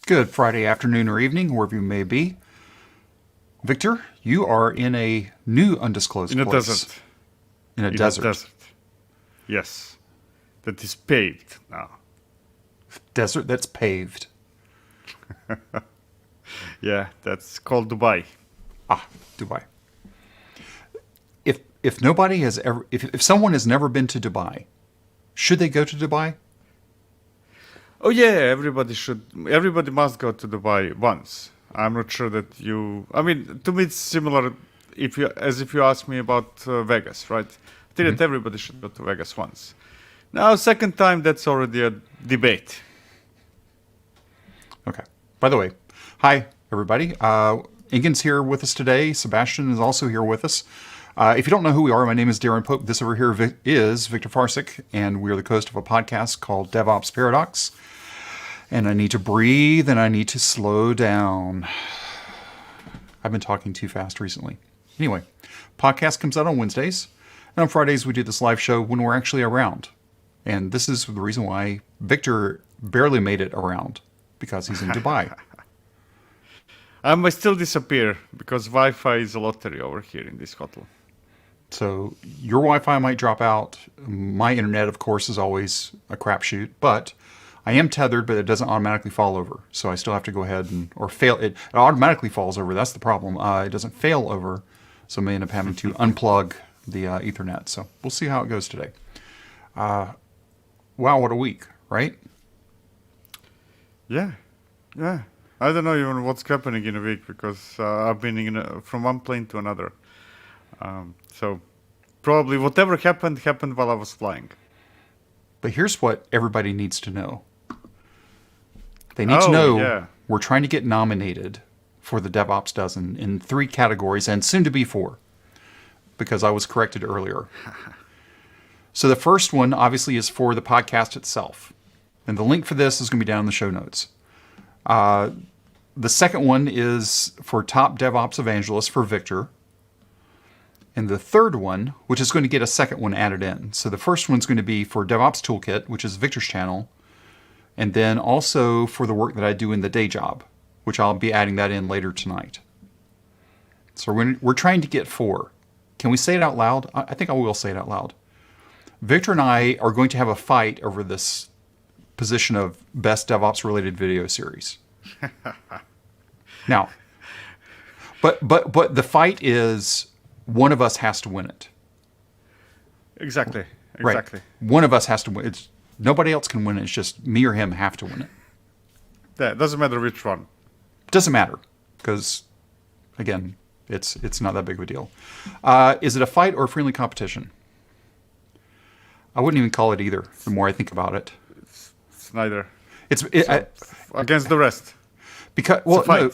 Good Friday afternoon or evening, wherever you may be. Victor, you are in a new undisclosed In a place. desert. In a In desert. a desert. Yes. That is paved now. Desert that's paved. Yeah, that's called Dubai. Ah, Dubai. If nobody has ever, if someone has never been to Dubai, should they go to Dubai? Oh yeah, everybody must go to Dubai once. I'm not sure that I mean, to me it's similar as if you ask me about Vegas, right? I think that everybody should go to Vegas once. Now, second time, that's already a debate. Okay. By the way, hi, everybody. Ingen's here with us today. Sebastian is also here with us. If you don't know who we are, my name is Darren Pope. This over here is Victor Farsick, and we are the host of a podcast called DevOps Paradox. And I need to breathe, and I need to slow down. I've been talking too fast recently. Anyway, podcast comes out on Wednesdays, and on Fridays we do this live show when we're actually around. And this is the reason why Victor barely made it around, because he's in Dubai. I might still disappear because Wi-Fi is a lottery over here in this hotel. So your Wi-Fi might drop out. My internet, of course, is always a crapshoot, but I am tethered, but it doesn't automatically fall over. So I still have to go ahead or fail. It automatically falls over. That's the problem. It doesn't fail over. So I may end up having to unplug the Ethernet. So we'll see how it goes today. Wow, what a week, right? Yeah. I don't know even what's happening in a week because I've been from one plane to another. So probably whatever happened while I was flying. But here's what everybody needs to know. They need to know we're trying to get nominated for the DevOps Dozen in 3 categories and soon to be 4, because I was corrected earlier. So the first one obviously is for the podcast itself. And the link for this is going to be down in the show notes. The second one is for Top DevOps Evangelist for Victor. And the third one, which is going to get a second one added in. So the first one's going to be for DevOps Toolkit, which is Victor's channel. And then also for the work that I do in the day job, which I'll be adding that in later tonight. So we're trying to get 4. Can we say it out loud? I think I will say it out loud. Victor and I are going to have a fight over this position of best DevOps related video series. Now, but the fight is one of us has to win it. Exactly. Right. One of us has to win. Nobody else can win it. It's just me or him have to win it. Yeah, doesn't matter which one. Doesn't matter because, again, it's not that big of a deal. Is it a fight or a friendly competition? I wouldn't even call it either. The more I think about it, it's neither. Against the rest. Because it's a fight. No,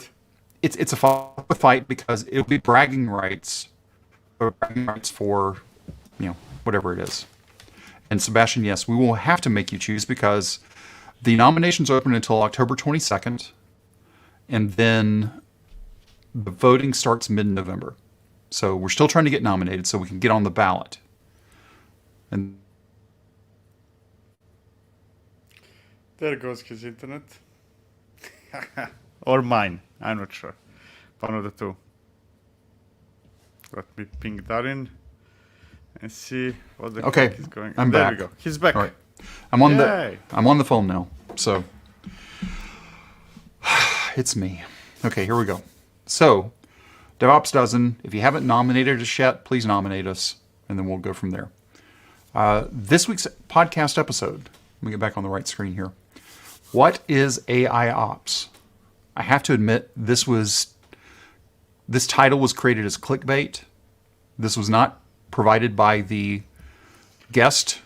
it's a fight because it'll be bragging rights for whatever it is. And Sebastian, yes, we will have to make you choose because the nominations open until October 22nd, and then the voting starts mid-November. So we're still trying to get nominated so we can get on the ballot. And there goes his internet. Or mine. I'm not sure. One of the two. Let me ping that in and see what the heck is going on. There back. we go. He's back. All right. I'm on the phone now. So it's me. Okay, here we go. So DevOps Dozen, if you haven't nominated us yet, please nominate us, and then we'll go from there. This week's podcast episode, let me get back on the right screen here. What is AIOps? I have to admit, this title was created as clickbait. This was not provided by the guest,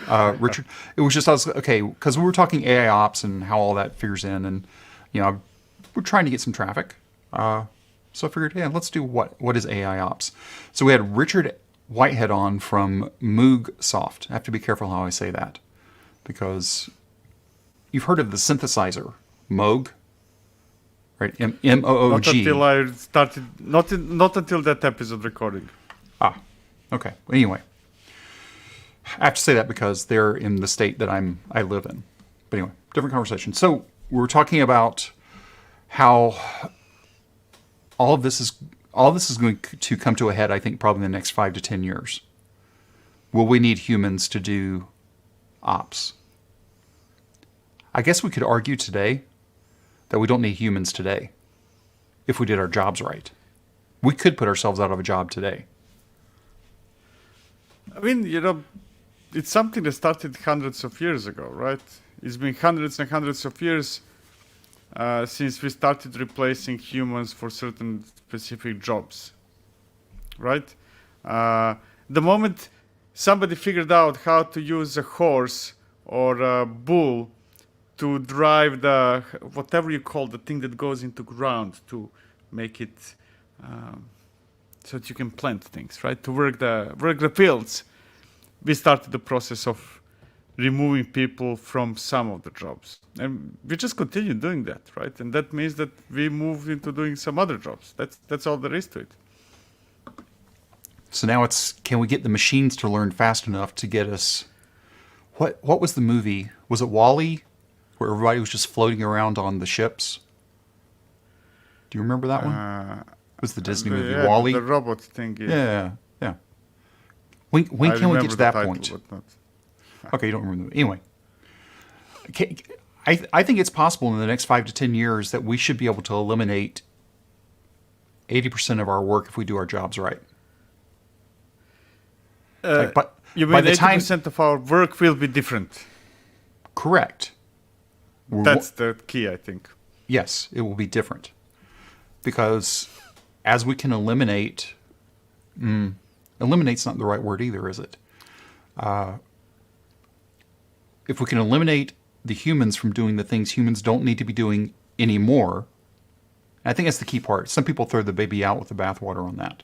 Richard. It was just because we were talking AIOps and how all that figures in, and we're trying to get some traffic. So I figured, let's do what is AIOps. So we had Richard Whitehead on from Moogsoft. I have to be careful how I say that because you've heard of the synthesizer Moog. Right, Moog. Not until I started. Not until that episode recording. Okay. Well, anyway, I have to say that because they're in the state that I live in. But anyway, different conversation. So we're talking about how all of this is going to come to a head, I think, probably in the next 5 to 10 years. Will we need humans to do ops? I guess we could argue today that we don't need humans today if we did our jobs right. We could put ourselves out of a job today. I mean, it's something that started hundreds of years ago, right? It's been hundreds and hundreds of years since we started replacing humans for certain specific jobs, right? The moment somebody figured out how to use a horse or a bull to drive the, whatever you call the thing that goes into ground to make it so that you can plant things, right? To work the fields. We started the process of removing people from some of the jobs. And we just continue doing that, right? And that means that we move into doing some other jobs. That's all there is to it. So now it's, can we get the machines to learn fast enough to get us... What was the movie? Was it WALL-E? Where everybody was just floating around on the ships? Do you remember that one? It was the Disney movie, WALL-E? The robot thing. Yeah. When can we get to that point? Okay, you don't remember the movie. Anyway. I think it's possible in the next 5 to 10 years that we should be able to eliminate 80% of our work if we do our jobs right. You mean 80% of our work will be different? Correct. That's the key, I think. Yes, it will be different. Because as we can eliminate... eliminate's not the right word either, is it? If we can eliminate the humans from doing the things humans don't need to be doing anymore, I think that's the key part. Some people throw the baby out with the bathwater on that.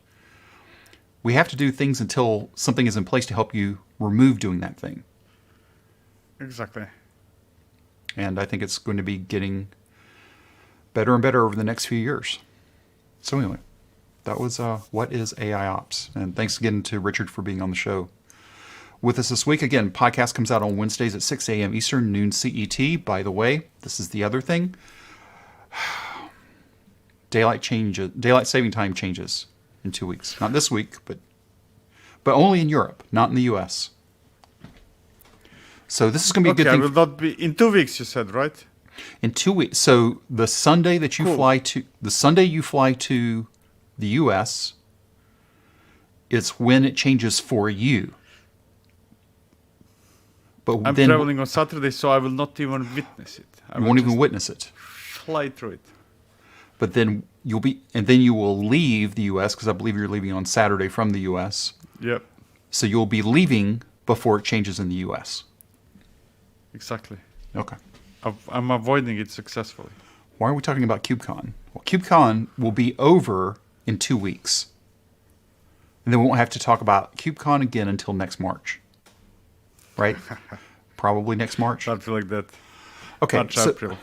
We have to do things until something is in place to help you remove doing that thing. Exactly. And I think it's going to be getting better and better over the next few years. So anyway, that was What is AIOps? And thanks again to Richard for being on the show with us this week. Again, podcast comes out on Wednesdays at 6 a.m. Eastern, noon CET. By the way, this is the other thing. Daylight saving time changes in 2 weeks. Not this week, but only in Europe, not in the U.S. So this is going to be a good thing. Will not be in 2 weeks, you said, right? In 2 weeks. So the Sunday that you fly to the U.S., it's when it changes for you. But I'm traveling on Saturday, so I will not even witness it. You won't even witness it. Fly through it. But then you will leave the U.S. because I believe you're leaving on Saturday from the U.S. Yep. So you'll be leaving before it changes in the U.S. Exactly. Okay. I'm avoiding it successfully. Why are we talking about KubeCon? Well, KubeCon will be over in 2 weeks. And then we won't have to talk about KubeCon again until next March. Right? Probably next March. Something like that. Okay. March, April.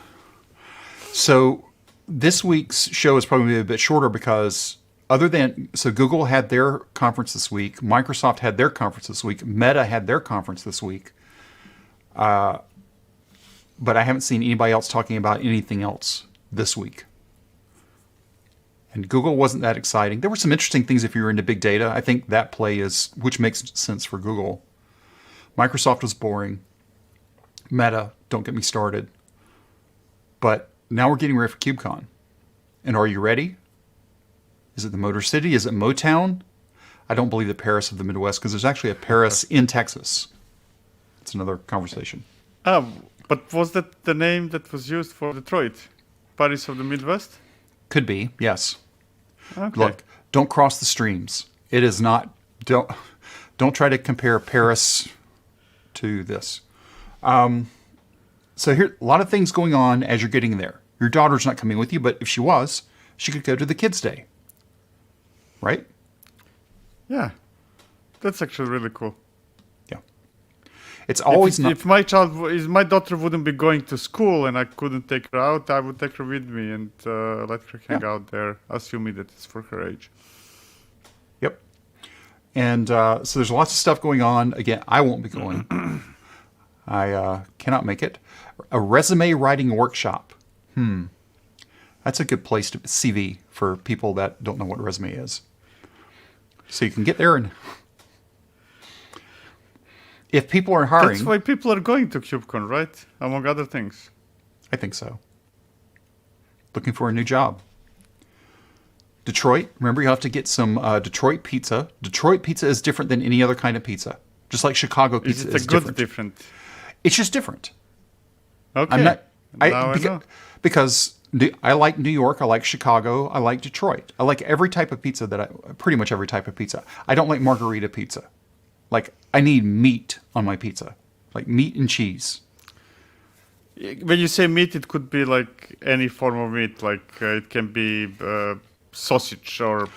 So this week's show is probably a bit shorter because Google had their conference this week. Microsoft had their conference this week. Meta had their conference this week. But I haven't seen anybody else talking about anything else this week. And Google wasn't that exciting. There were some interesting things if you were into big data. I think that play which makes sense for Google. Microsoft was boring. Meta, don't get me started. But now we're getting ready for KubeCon. And are you ready? Is it the Motor City? Is it Motown? I don't believe the Paris of the Midwest because there's actually a Paris in Texas. It's another conversation. But was that the name that was used for Detroit? Paris of the Midwest? Could be, yes. Okay. Look, don't cross the streams. It is not. Don't try to compare Paris to this. So here, a lot of things going on as you're getting there. Your daughter's not coming with you, but if she was, she could go to the Kids' Day. Right? Yeah. That's actually really cool. Yeah. It's always if my daughter wouldn't be going to school and I couldn't take her out, I would take her with me and let her hang out there, assuming that it's for her age. Yep. And so there's lots of stuff going on. Again, I won't be going. I cannot make it. A resume writing workshop That's a good place to CV for people that don't know what a resume is. So you can get there, and if people are hiring, That's why people are going to KubeCon, right? Among other things. I think so. Looking for a new job. Detroit, remember you have to get some Detroit pizza. Detroit pizza is different than any other kind of pizza. Just like Chicago pizza is different. It's just different. Okay. I'm not, I know. because I like New York, I like Chicago, I like Detroit. I like every type of pizza pretty much every type of pizza. I don't like margarita pizza. Like, I need meat on my pizza. Like meat and cheese. When you say meat, it could be like any form of meat. Like it can be sausage or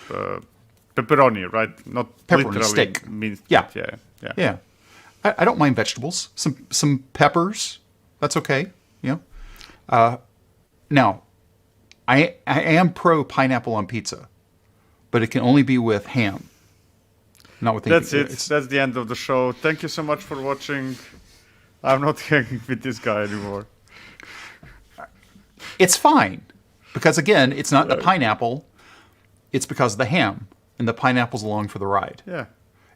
pepperoni, right? Not Pepperoni, literally steak. Meat. Yeah. Yeah. I don't mind vegetables. Some peppers. That's okay. You know. Now, I am pro pineapple on pizza, but it can only be with ham. Not with That's it. That's the end of the show. Thank you so much for watching. I'm not hanging with this guy anymore. It's fine. Because again, it's not the pineapple. It's because of the ham. And the pineapple's along for the ride. Yeah.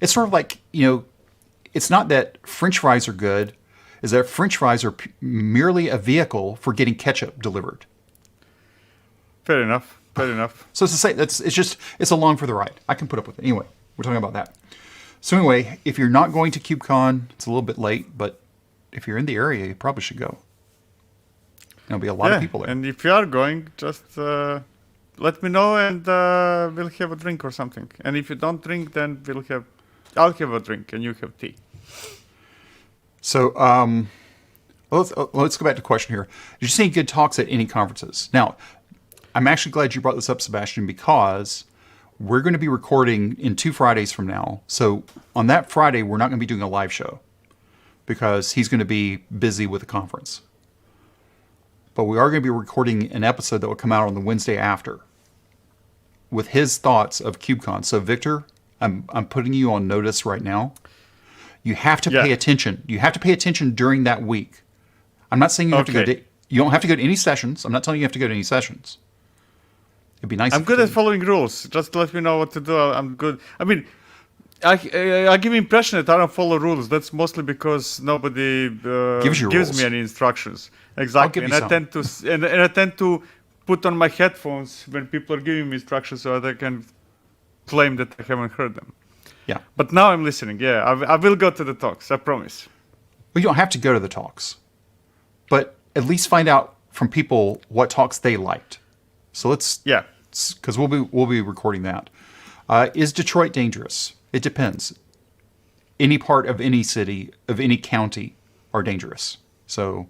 It's sort of like, it's not that French fries are good. Is that French fries are merely a vehicle for getting ketchup delivered. Fair enough. So it's the same. It's along for the ride. I can put up with it. Anyway, we're talking about that. So anyway, if you're not going to KubeCon, it's a little bit late, but if you're in the area, you probably should go. There'll be a lot of people there. And if you are going, just let me know and we'll have a drink or something. And if you don't drink, then I'll have a drink and you have tea. So let's go back to the question here. Did you see any good talks at any conferences? Now, I'm actually glad you brought this up, Sebastian, because we're going to be recording in 2 Fridays from now. So on that Friday, we're not going to be doing a live show because he's going to be busy with the conference. But we are going to be recording an episode that will come out on the Wednesday after with his thoughts of KubeCon. So Victor, I'm putting you on notice right now. You have to pay attention. You have to pay attention during that week. I'm not saying you have to go you don't have to go to any sessions. I'm not telling you have to go to any sessions. It'd be nice. I'm good at following rules. Just let me know what to do. I'm good. I mean, I give impression that I don't follow rules. That's mostly because nobody gives me any instructions. Exactly. And I tend to put on my headphones when people are giving me instructions so that I can claim that I haven't heard them. Yeah. But now I'm listening. Yeah, I will go to the talks. I promise. Well, you don't have to go to the talks, but at least find out from people what talks they liked. So because we'll be recording that. Is Detroit dangerous? It depends. Any part of any city, of any county, are dangerous. So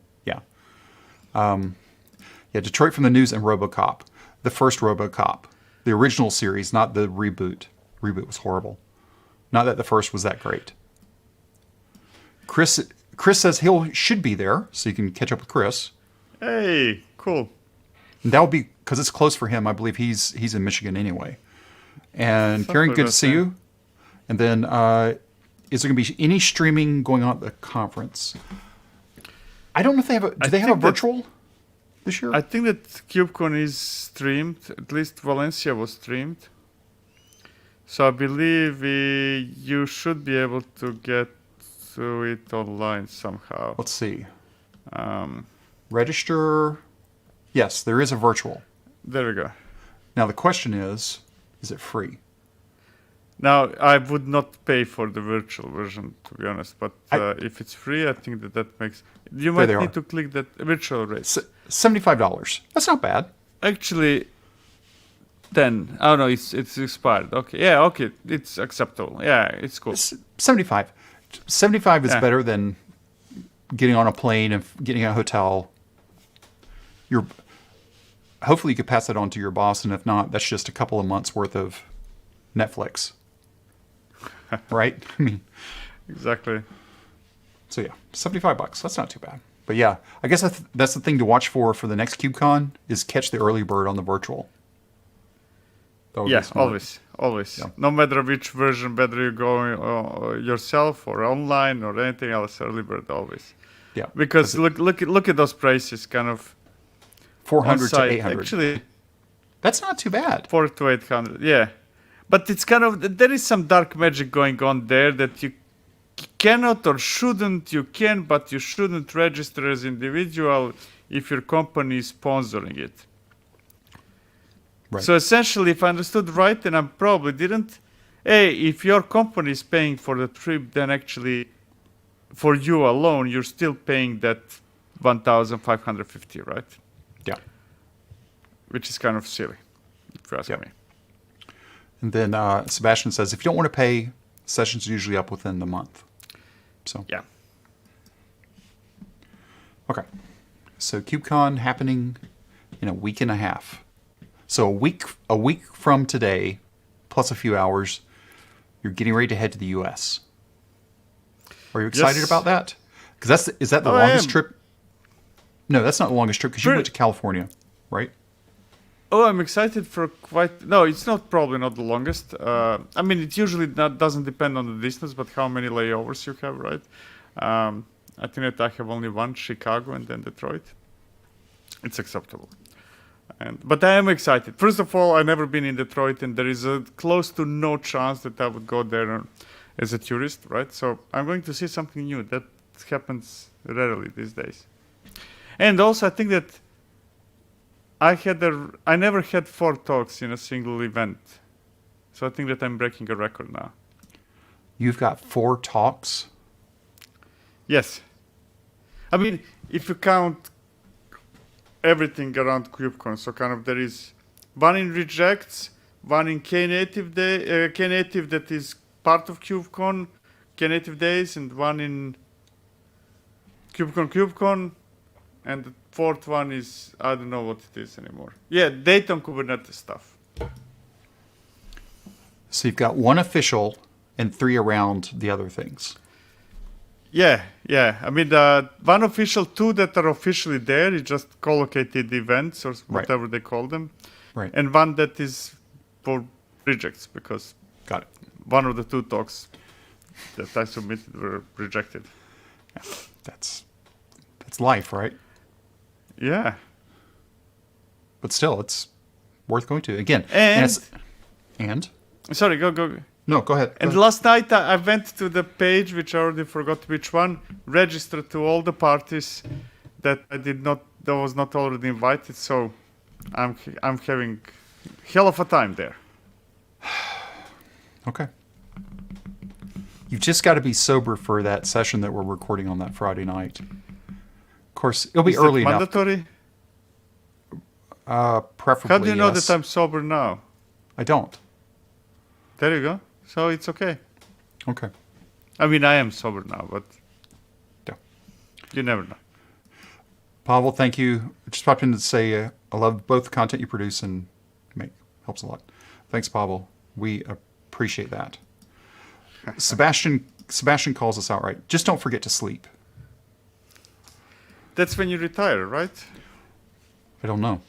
Detroit from the News and RoboCop, the first RoboCop, the original series, not the reboot. Reboot was horrible. Not that the first was that great. Chris says should be there, so you can catch up with Chris. Hey, cool. And that will be because it's close for him. I believe he's in Michigan anyway. And Karen, good to see you. And then, is there going to be any streaming going on at the conference? I don't know if they have do they have a virtual this year? I think that KubeCon is streamed. At least Valencia was streamed. So I believe you should be able to get to it online somehow. Let's see. Register. Yes, there is a virtual. There we go. Now the question is it free? Now, I would not pay for the virtual version, to be honest. But if it's free, I think that makes... You might need to click that virtual rate. $75. That's not bad. Actually, 10. Oh, no, it's expired. Okay. Yeah, okay. It's acceptable. Yeah, it's cool. 75. 75 is better than getting on a plane and getting a hotel. Hopefully you could pass that on to your boss, and if not, that's just a couple of months worth of Netflix. Right? I mean, exactly. So yeah, $75. That's not too bad. But yeah, I guess that's the thing to watch for the next KubeCon is catch the early bird on the virtual. Yes, always. Yeah. No matter which version, whether you go yourself or online or anything else, early bird always. Yeah. Because look at those prices, kind of. 400 to on-site. 800. Actually, that's not too bad. 400 to 800, yeah. But it's kind of, there is some dark magic going on there that you cannot or shouldn't, you can, but you shouldn't register as individual if your company is sponsoring it. Right. So essentially, if I understood right, and I probably didn't, if your company is paying for the trip, then actually for you alone, you're still paying that 1,550, right? Yeah. Which is kind of silly, if you ask me. And then Sebastian says, if you don't want to pay, sessions are usually up within the month. So yeah. Okay. So KubeCon happening in a week and a half. So a week from today, plus a few hours, you're getting ready to head to the U.S. Are you excited about that? Because is that the longest trip? No, that's not the longest trip because you went to California, right? Oh, I'm excited for quite... No, it's probably not the longest. I mean, it usually doesn't depend on the distance, but how many layovers you have, right? I think that I have only one, Chicago and then Detroit. It's acceptable. But I am excited. First of all, I've never been in Detroit, and there is a close to no chance that I would go there as a tourist, right? So I'm going to see something new. That happens rarely these days. And also, I think that I never had 4 talks in a single event. So I think that I'm breaking a record now. You've got 4 talks? Yes. I mean, if you count everything around KubeCon, so kind of there is one in rejects, one in Knative day, Knative that is part of KubeCon, Knative days, and one in KubeCon, and the 4th one is, I don't know what it is anymore. Yeah, data on Kubernetes stuff. So you've got 1 official and 3 around the other things. Yeah. I mean, 1 official, 2 that are officially there, it's just collocated events or whatever they call them. Right. And 1 that is for rejects, because got it. One of the 2 talks that I submitted were rejected. Yeah, that's life, right? Yeah. But still, it's worth going to. Again, and sorry, go. No, go ahead. And last night I went to the page, which I already forgot which one, registered to all the parties that was not already invited. So I'm having hell of a time there. Okay. You've just got to be sober for that session that we're recording on that Friday night. Of course, it'll be early enough. Mandatory? Preferably, How do you know yes. that I'm sober now? I don't. There you go. So it's okay. Okay. I mean, I am sober now, but yeah. You never know. Pavel, thank you. Just popped in to say I love both the content you produce and make. Helps a lot. Thanks, Pavel. We appreciate that. Sebastian calls us out right. Just don't forget to sleep. That's when you retire, right? I don't know.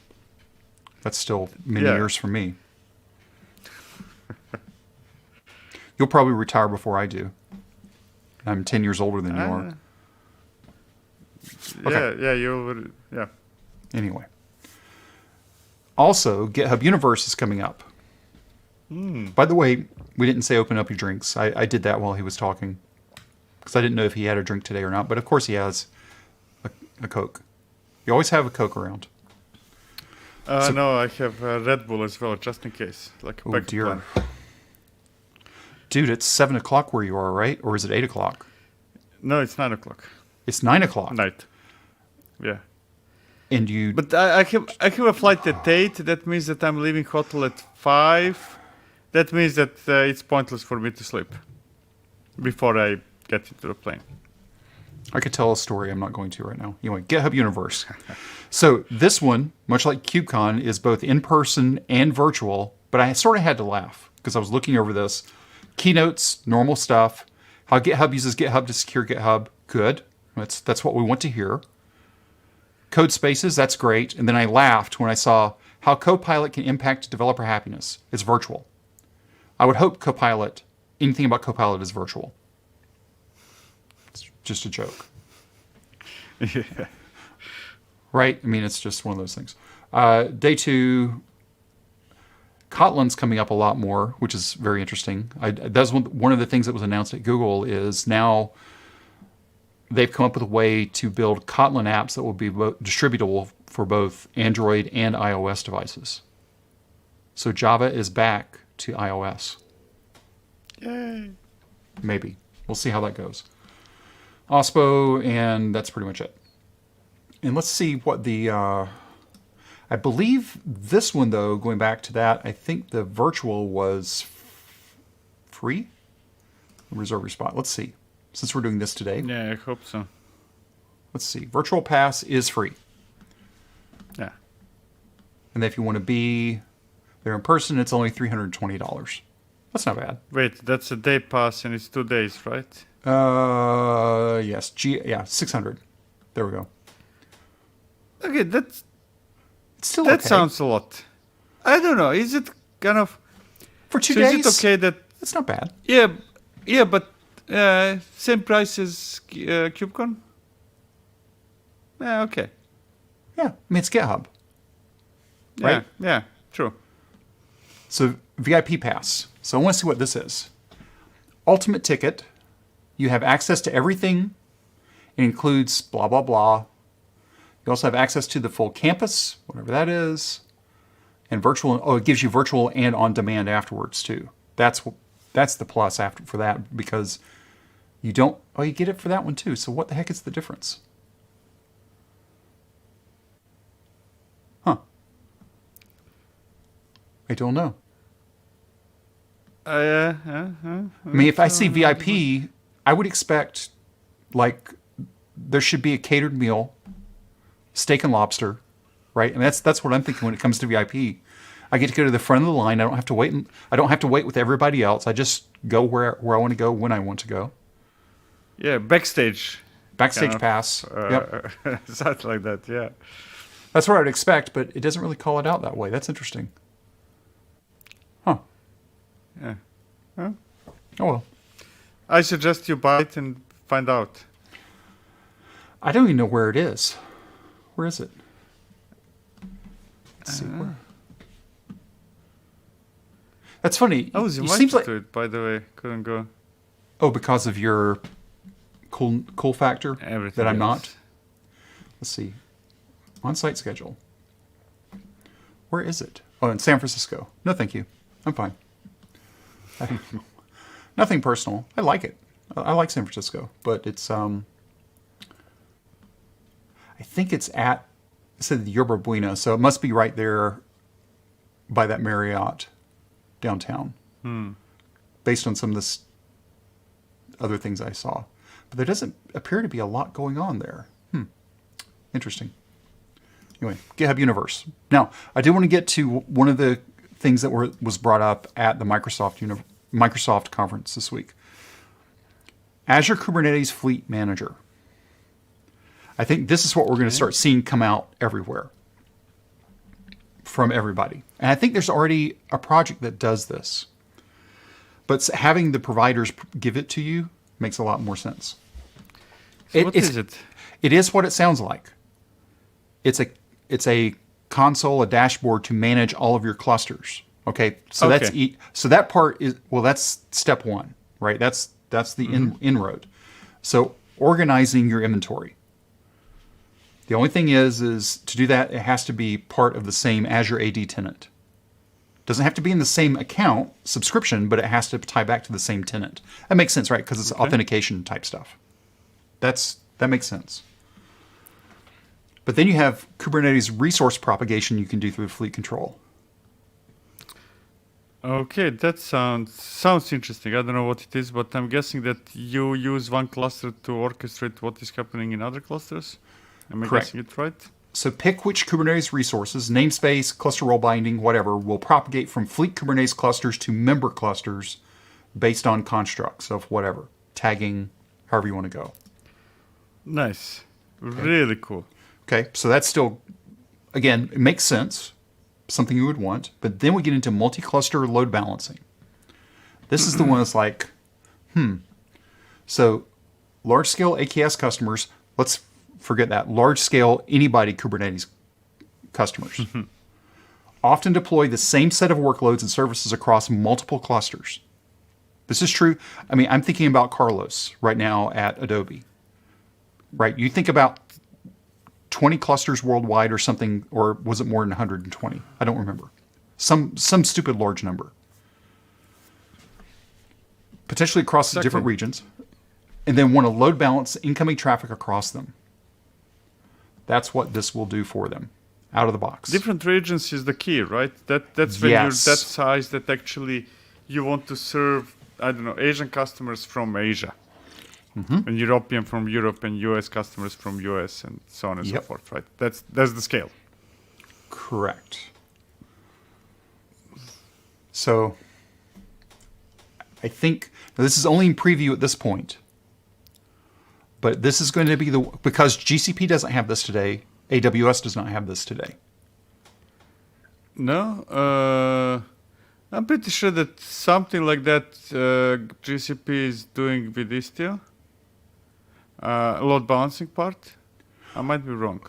That's still many years from me. You'll probably retire before I do. I'm 10 years older than you are. Okay. Yeah. Anyway. Also, GitHub Universe is coming up. By the way, we didn't say open up your drinks. I did that while he was talking. Because I didn't know if he had a drink today or not. But of course he has a Coke. You always have a Coke around. No, I have Red Bull as well, just in case. Like a backup plan. Dude, it's 7 o'clock where you are, right? Or is it 8 o'clock? No, it's 9 o'clock. It's 9 o'clock? Night. Yeah. And you... But I have a flight at 8. That means that I'm leaving hotel at 5. That means that it's pointless for me to sleep before I get into the plane. I could tell a story. I'm not going to right now. Anyway, GitHub Universe. So this one, much like KubeCon, is both in-person and virtual, but I sort of had to laugh because I was looking over this. Keynotes, normal stuff. How GitHub uses GitHub to secure GitHub. Good. That's what we want to hear. Code spaces, that's great. And then I laughed when I saw how Copilot can impact developer happiness. It's virtual. I would hope anything about Copilot is virtual. It's just a joke. Yeah. Right? I mean, it's just one of those things. Day 2, Kotlin's coming up a lot more, which is very interesting. That's one of the things that was announced at Google is now they've come up with a way to build Kotlin apps that will be distributable for both Android and iOS devices. So Java is back to iOS. Yay. Maybe. We'll see how that goes. OSPO, and that's pretty much it. And let's see what the... I believe this one, though, going back to that, I think the virtual was free? Reserve your spot. Let's see. Since we're doing this today. Yeah, I hope so. Let's see. Virtual Pass is free. Yeah. And if you want to be there in person, it's only $320. That's not bad. Wait, that's a day pass and it's 2 days, right? Yes. 600. There we go. Okay, that okay. sounds a lot. I don't know. Is it kind of for 2 days? Is it okay that it's not bad? Yeah, but same price as KubeCon. Yeah, okay. Yeah, I mean it's GitHub, right? Yeah, true. So VIP Pass. So I want to see what this is. Ultimate ticket. You have access to everything. It includes blah blah blah. You also have access to the full campus, whatever that is, and virtual. Oh, it gives you virtual and on demand afterwards too. That's the plus for that because you don't. Oh, you get it for that one too. So what the heck is the difference? Huh? I don't know. I mean, if I see VIP, I would expect like there should be a catered meal. Steak and lobster, right? And that's what I'm thinking when it comes to VIP. I get to go to the front of the line. I don't have to wait. I don't have to wait with everybody else. I just go where I want to go when I want to go. Yeah, backstage. Backstage pass. Yep. Something like that. Yeah. That's what I'd expect, but it doesn't really call it out that way. That's interesting. Huh. Yeah. Huh? Oh well. I suggest you buy it and find out. I don't even know where it is. Where is it? Let's see where. That's funny. I was invited to it, by the way. Couldn't go. Oh, because of your cool factor Everything that I'm else. not? Let's see. On-site schedule. Where is it? Oh, in San Francisco. No, thank you. I'm fine. Nothing personal. I like it. I like San Francisco, but it's I think it said Yerba Buena, so it must be right there by that Marriott downtown. Based on some of the other things I saw. But there doesn't appear to be a lot going on there. Interesting. Anyway, GitHub Universe. Now, I do want to get to one of the things that was brought up at the Microsoft conference this week. Azure Kubernetes Fleet Manager. I think this is what we're going to start seeing come out everywhere from everybody. And I think there's already a project that does this. But having the providers give it to you makes a lot more sense. So what is it? It is what it sounds like. It's a console, a dashboard to manage all of your clusters. Okay, so so that part is that's step one, right? That's the inroad. So organizing your inventory. The only thing is to do that, it has to be part of the same Azure AD tenant. Doesn't have to be in the same account subscription, but it has to tie back to the same tenant. That makes sense, right? Because it's authentication type stuff. That makes sense. But then you have Kubernetes resource propagation you can do through fleet control. Okay, that sounds interesting. I don't know what it is, but I'm guessing that you use one cluster to orchestrate what is happening in other clusters. Am I guessing it right? So pick which Kubernetes resources, namespace, cluster role binding, whatever, will propagate from fleet Kubernetes clusters to member clusters based on constructs of whatever, tagging, however you want to go. Nice. Okay. Really cool. Okay, so that's still, again, it makes sense, something you would want, but then we get into multi-cluster load balancing. This is the one that's like, So large-scale AKS customers, let's forget that. Large-scale, anybody Kubernetes customers. Often deploy the same set of workloads and services across multiple clusters. This is true. I mean, I'm thinking about Carlos right now at Adobe. Right? You think about 20 clusters worldwide or something, or was it more than 120? I don't remember. Some stupid large number. Potentially across different regions. And then want to load balance incoming traffic across them. That's what this will do for them, out of the box. Different regions is the key, right? That's when you're that size that actually you want to serve, I don't know, Asian customers from Asia. And European from Europe, and US customers from US, and so on and so forth, right? That's the scale. Correct. So I think this is only in preview at this point, but this is going to be because GCP doesn't have this today, AWS does not have this today. No, I'm pretty sure that something like that GCP is doing with Istio. Load balancing part. I might be wrong.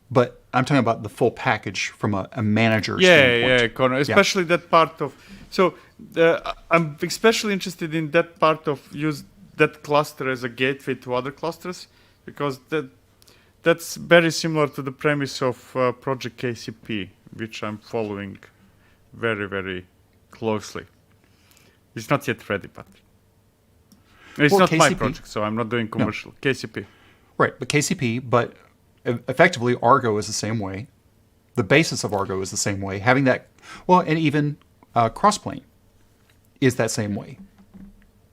But I'm talking about the full package from a manager standpoint. Connor, especially that part of... So I'm especially interested in that part of use that cluster as a gateway to other clusters, because that's very similar to the premise of Project KCP, which I'm following very, very closely. It's not yet ready, but... It's not KCP. My project, so I'm not doing commercial. No. KCP. Right, but KCP, but effectively Argo is the same way. The basis of Argo is the same way. Having that, well, and even Crossplane is that same way.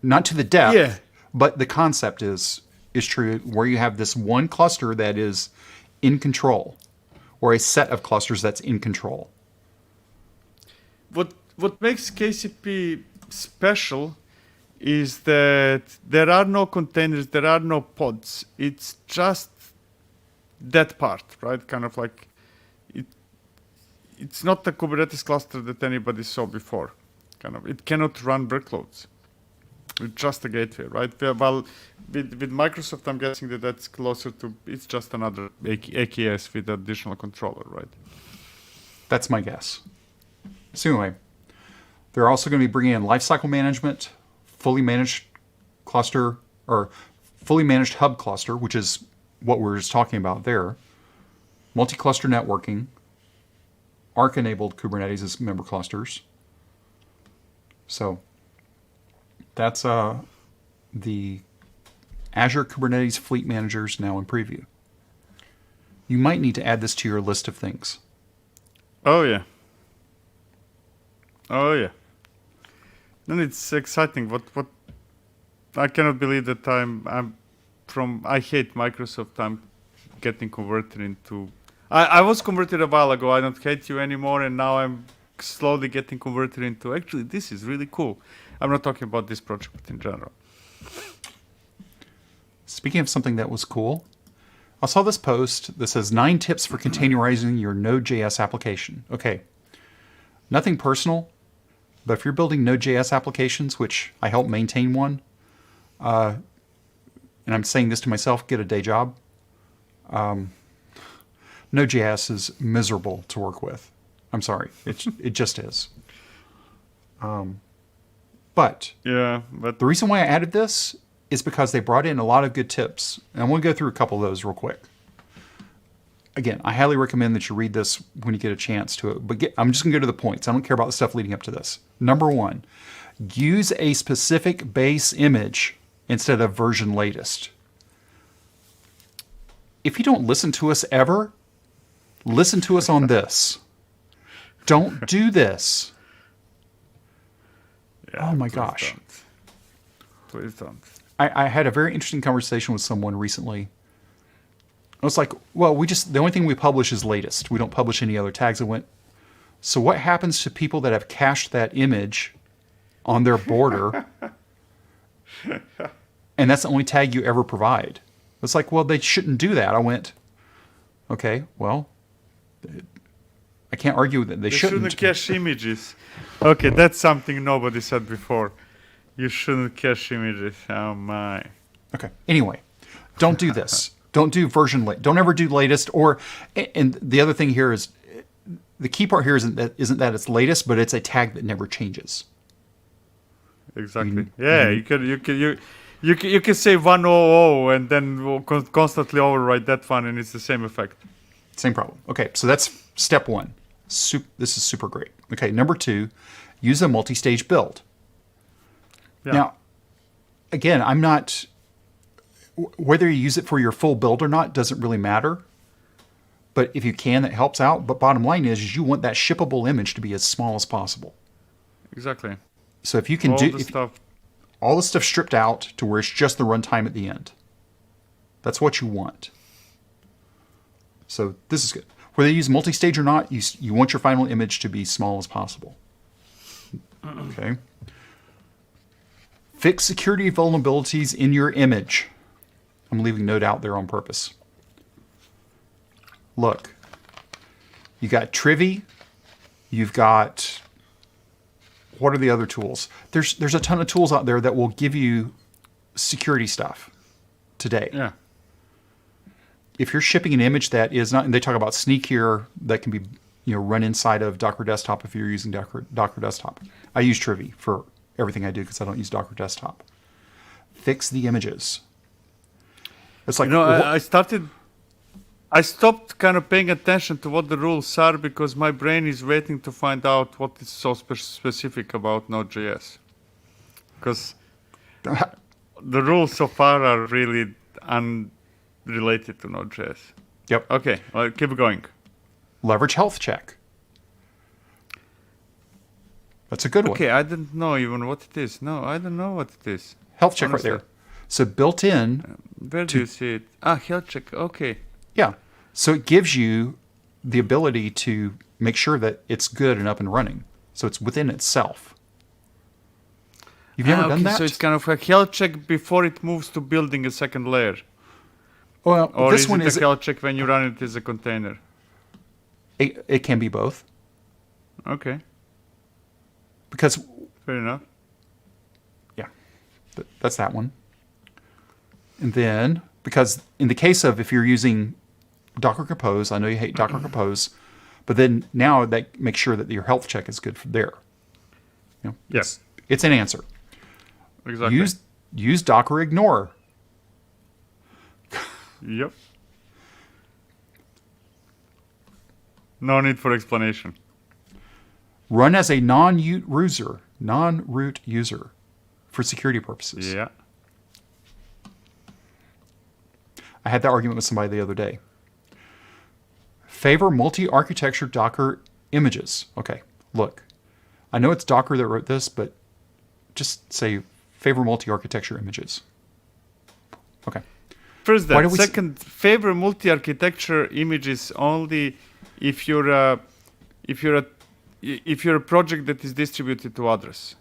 Not to the depth, but the concept is true, where you have this one cluster that is in control, or a set of clusters that's in control. What makes KCP special is that there are no containers, there are no pods. It's just that part, right? Kind of like it's not the Kubernetes cluster that anybody saw before. Kind of, it cannot run workloads. It's just a gateway, right? Well, with Microsoft, I'm guessing that's closer to, it's just another AKS with additional controller, right? That's my guess. So anyway, they're also going to be bringing in lifecycle management, fully managed cluster, or fully managed hub cluster, which is what we're just talking about there, multi-cluster networking, Arc-enabled Kubernetes as member clusters. So that's the Azure Kubernetes Fleet Managers now in preview. You might need to add this to your list of things. Oh, yeah. And it's exciting. What I cannot believe that I hate Microsoft. I'm getting converted into... I was converted a while ago. I don't hate you anymore, and now I'm slowly getting converted into, actually, this is really cool. I'm not talking about this project, but in general. Speaking of something that was cool, I saw this post that says 9 tips for containerizing your Node.js application. Okay, nothing personal, but if you're building Node.js applications, which I help maintain one, and I'm saying this to myself, get a day job, Node.js is miserable to work with. I'm sorry, it just is. But the reason why I added this is because they brought in a lot of good tips. And I want to go through a couple of those real quick. Again, I highly recommend that you read this when you get a chance to it. But I'm just going to go to the points. I don't care about the stuff leading up to this. Number 1, use a specific base image instead of version latest. If you don't listen to us ever, listen to us on this. Don't do this. Yeah, oh my gosh. Please don't. I had a very interesting conversation with someone recently. I was like, well, the only thing we publish is latest. We don't publish any other tags. I went, so what happens to people that have cached that image on their border and that's the only tag you ever provide? It's like, well, they shouldn't do that. I went, okay, well, I can't argue that they shouldn't cache images. Okay, that's something nobody said before. You shouldn't cache images. Oh my. Okay. Anyway, don't do this. Don't do version late. Don't ever do latest. And the other thing here is, the key part here isn't that it's latest, but it's a tag that never changes. Exactly. You can say 100 and then we'll constantly overwrite that one, and it's the same effect. Same problem. Okay, so that's step one. This is super great. Okay, number 2, use a multi-stage build. Yeah. Now, again, I'm not... Whether you use it for your full build or not doesn't really matter. But if you can, that helps out. But bottom line is you want that shippable image to be as small as possible. Exactly. So if you can all the stuff stripped out to where it's just the runtime at the end. That's what you want. So this is good. Whether you use multi-stage or not, you want your final image to be small as possible. Okay. Fix security vulnerabilities in your image. I'm leaving Node out there on purpose. Look, you got Trivy, you've got, what are the other tools? There's a ton of tools out there that will give you security stuff today. Yeah. If you're shipping an image that is not, and they talk about Sneak here, that can be run inside of Docker Desktop if you're using Docker Desktop. I use Trivy for everything I do because I don't use Docker Desktop. Fix the images. It's like I stopped kind of paying attention to what the rules are because my brain is waiting to find out what is so specific about Node.js. Because the rules so far are really unrelated to Node.js. Yep. Okay, well, keep going. Leverage health check. That's a good one. Okay, I didn't know even what it is. No, I don't know what it is. Health check honestly. Right there. So built in. Where do you see it? Health check. Okay. Yeah. So it gives you the ability to make sure that it's good and up and running. So it's within itself. You've never done that? So it's kind of a health check before it moves to building a second layer. Well, or this one is a health check when you run it as a container? It can be both. Okay. Because... Fair enough. Yeah. That's that one. And then, because in the case of if you're using Docker Compose, I know you hate Docker Compose, but then now that makes sure that your health check is good for there. Yes. It's an answer. Exactly. Use Docker Ignore. Yep. No need for explanation. Run as a non-root user for security purposes. Yeah. I had that argument with somebody the other day. Favor multi-architecture Docker images. Okay, look. I know it's Docker that wrote this, but just say favor multi-architecture images. Okay. First that. Second, favor multi-architecture images only if you're a project that is distributed to others.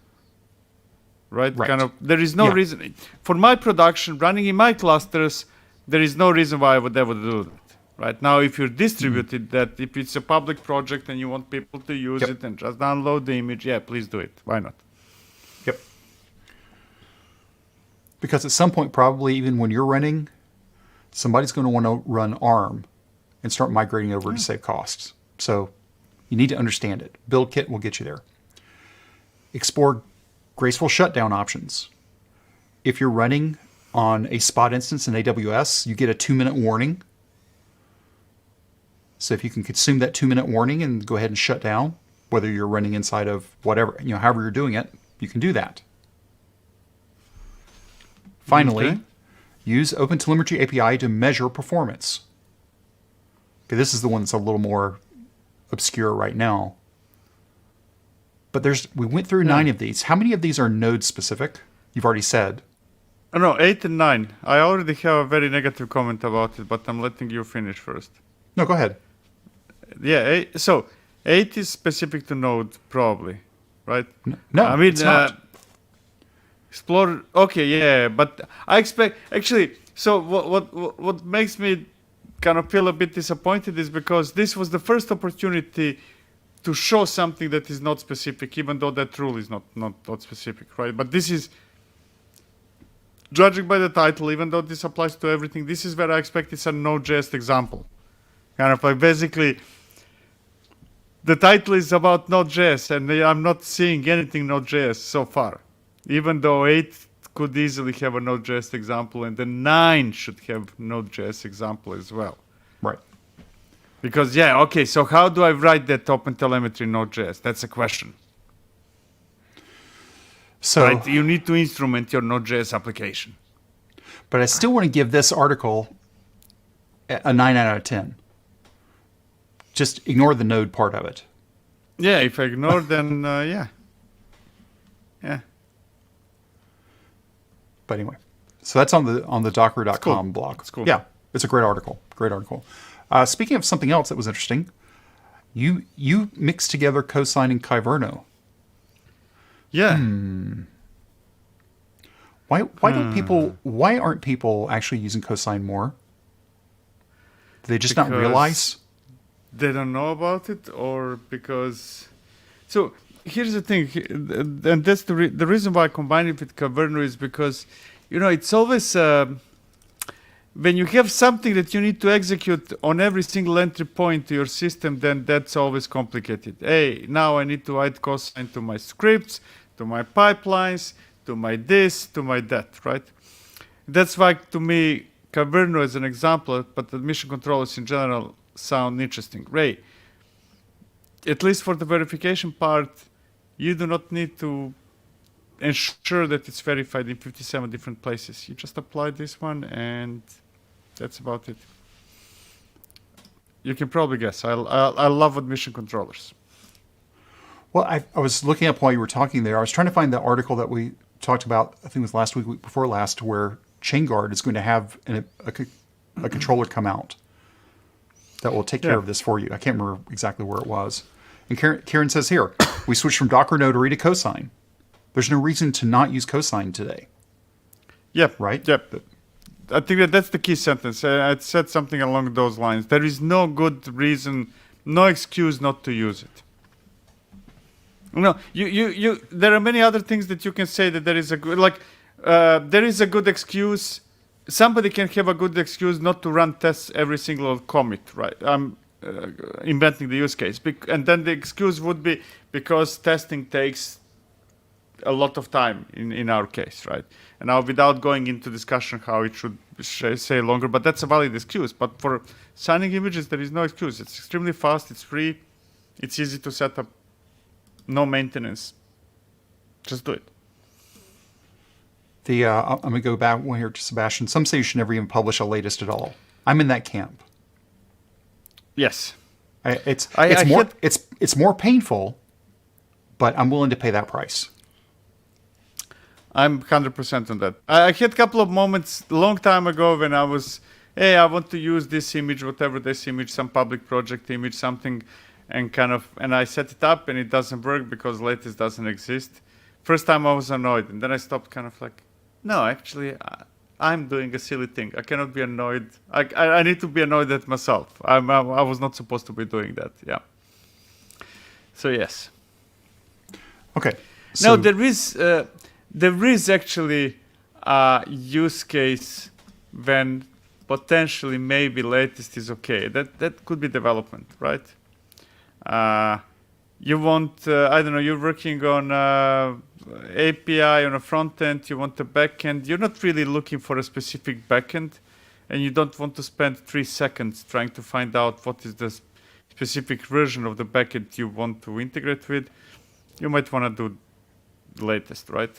Right? Kind of. There is no reason for my production running in my clusters. There is no reason why I would ever do that. Right now, if you're distributed, that if it's a public project and you want people to use it and just download the image, please do it. Why not? Yep. Because at some point, probably even when you're running, somebody's going to want to run ARM and start migrating over to save costs. So you need to understand it. Build kit will get you there. Explore graceful shutdown options. If you're running on a spot instance in AWS, you get a 2-minute warning. So if you can consume that 2-minute warning and go ahead and shut down, whether you're running inside of whatever, however you're doing it, you can do that. Finally, use OpenTelemetry API to measure performance. Okay, this is the one that's a little more obscure right now. But we went through 9 of these. How many of these are node specific? You've already said. Oh, no, 8 and 9. I already have a very negative comment about it, but I'm letting you finish first. No, go ahead. Yeah, so 8 is specific to Node, probably, right? No, I mean, it's not. Explore. Okay, yeah, but I expect actually. So what makes me kind of feel a bit disappointed is because this was the first opportunity to show something that is not specific, even though that rule is not specific, right? But this is, judging by the title, even though this applies to everything, this is where I expect it's a Node.js example. Kind of like basically, the title is about Node.js, and I'm not seeing anything Node.js so far. Even though 8 could easily have a Node.js example, and then 9 should have Node.js example as well. Right. Because, so how do I write that OpenTelemetry in Node.js? That's a question. So right? You need to instrument your Node.js application. But I still want to give this article a 9 out of 10. Just ignore the node part of it. Yeah, if I ignore, then yeah. But anyway, so that's on the docker.com blog. It's cool. Yeah, it's a great article. Great article. Speaking of something else that was interesting, you mixed together Cosine and Kyverno. Yeah. Why aren't people actually using Cosine more? Do they just not realize? They don't know about it, or because... So here's the thing, and that's the reason why I combine it with Kyverno is because, it's always... when you have something that you need to execute on every single entry point to your system, then that's always complicated. Hey, now I need to add Cosine to my scripts, to my pipelines, to my this, to my that, right? That's why, to me, Kyverno is an example, but the mission controllers in general sound interesting. Ray, at least for the verification part, you do not need to ensure that it's verified in 57 different places. You just apply this one, and that's about it. You can probably guess. I love admission controllers. Well, I was looking up while you were talking there. I was trying to find the article that we talked about, I think it was last week before last, where ChainGuard is going to have a controller come out that will take care of this for you. I can't remember exactly where it was. And Karen says here, we switched from Docker Notary to Cosine. There's no reason to not use Cosine today. Yep. Right? Yep. I think that's the key sentence. I said something along those lines. There is no good reason, no excuse not to use it. No, you. There are many other things that you can say that there is a good, there is a good excuse. Somebody can have a good excuse not to run tests every single commit, right? I'm inventing the use case. And then the excuse would be because testing takes a lot of time in our case, right? And now without going into discussion how it should say longer, but that's a valid excuse. But for signing images, there is no excuse. It's extremely fast, it's free, it's easy to set up, no maintenance. Just do it. I'm going to go back one here to Sebastian. Some say you should never even publish a latest at all. I'm in that camp. Yes. It's more painful, but I'm willing to pay that price. I'm 100% on that. I had a couple of moments a long time ago when I was, hey, I want to use this image, whatever this image, some public project image, something, and I set it up and it doesn't work because latest doesn't exist. First time I was annoyed, and then I stopped no, actually, I'm doing a silly thing. I cannot be annoyed. I need to be annoyed at myself. I was not supposed to be doing that, yeah. So, yes. Okay. Now, there is actually a use case when potentially maybe latest is okay. That could be development, right? You want, I don't know, you're working on API on a front end, you want a back end. You're not really looking for a specific back end, and you don't want to spend 3 seconds trying to find out what is the specific version of the back end you want to integrate with. You might want to do the latest, right?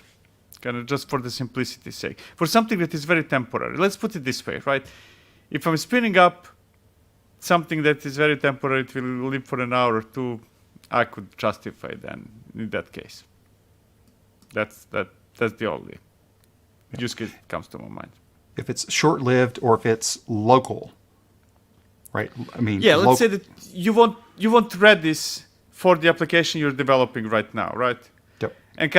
Kind of just for the simplicity's sake. For something that is very temporary. Let's put it this way, right? If I'm spinning up something that is very temporary, it will live for an hour or two, I could justify then in that case. That's the only use case that comes to my mind. If it's short-lived or if it's local, right? I mean, let's say that you want Redis for the application you're developing right now, right? Yep. And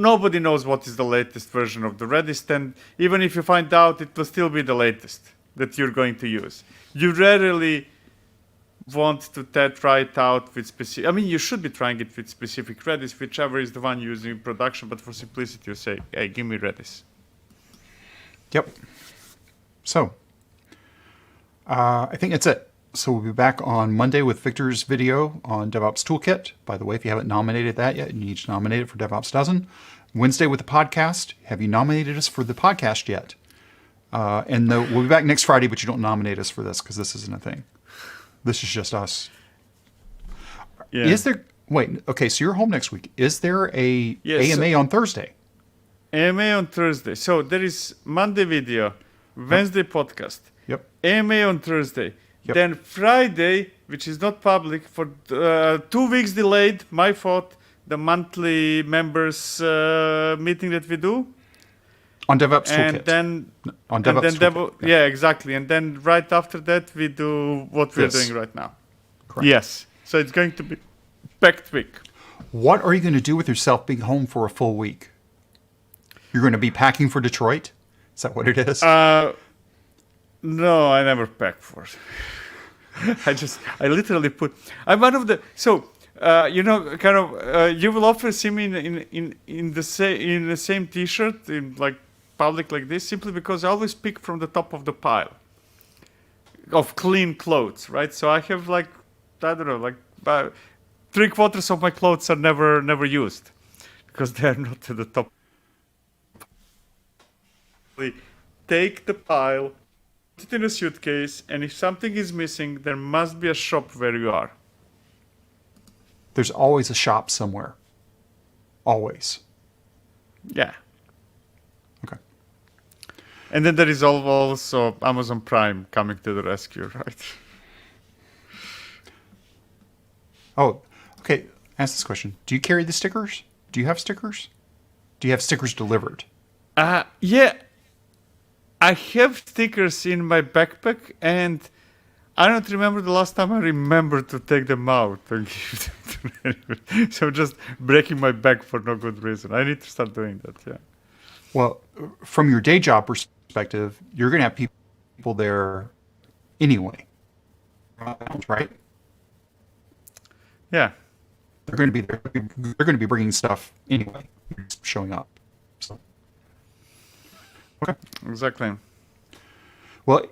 nobody knows what is the latest version of the Redis, and even if you find out, it will still be the latest that you're going to use. You rarely want to try it out with specific... I mean, you should be trying it with specific Redis, whichever is the one using in production, but for simplicity, you say, hey, give me Redis. Yep. So, I think that's it. So we'll be back on Monday with Victor's video on DevOps Toolkit. By the way, if you haven't nominated that yet, you need to nominate it for DevOps Dozen. Wednesday with the podcast. Have you nominated us for the podcast yet? We'll be back next Friday, but you don't nominate us for this because this isn't a thing. This is just us. Yeah. Is there... Wait, okay, so you're home next week. Is there a AMA on Thursday? AMA on Thursday. So there is Monday video, Wednesday podcast. Yep. AMA on Thursday. Yep. Then Friday, which is not public, for 2 weeks delayed, my fault, the monthly members meeting that we do. On DevOps And Toolkit. then... On DevOps Toolkit. Yeah, exactly. And then right after that, we do what we're doing right now. Correct. Yes. So it's going to be packed week. What are you going to do with yourself being home for a full week? You're going to be packing for Detroit? Is that what it is? No, I never packed for it. I literally I'm one of the, you will often see me in the same T-shirt in like public like this, simply because I always pick from the top of the pile of clean clothes, right? So I have like, I don't know, like 3/4 of my clothes are never used because they are not at the top. Take the pile, put it in a suitcase, and if something is missing, there must be a shop where you are. There's always a shop somewhere. Always. Yeah. Okay. And then there is also Amazon Prime coming to the rescue, right? Oh, okay. Ask this question. Do you carry the stickers? Do you have stickers? Do you have stickers delivered? Yeah. I have stickers in my backpack, and I don't remember the last time I remembered to take them out and give them to anyone. So I'm just breaking my back for no good reason. I need to start doing that, yeah. Well, from your day job perspective, you're going to have people there anyway, right? Yeah. They're going to be there. They're going to be bringing stuff anyway, showing up. So, okay. Exactly. Well,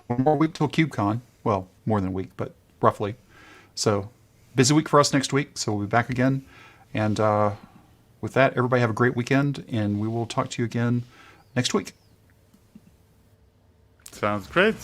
one more week till KubeCon. Well, more than a week, but roughly. So, busy week for us next week. So we'll be back again. And with that, everybody have a great weekend, and we will talk to you again next week. Sounds great.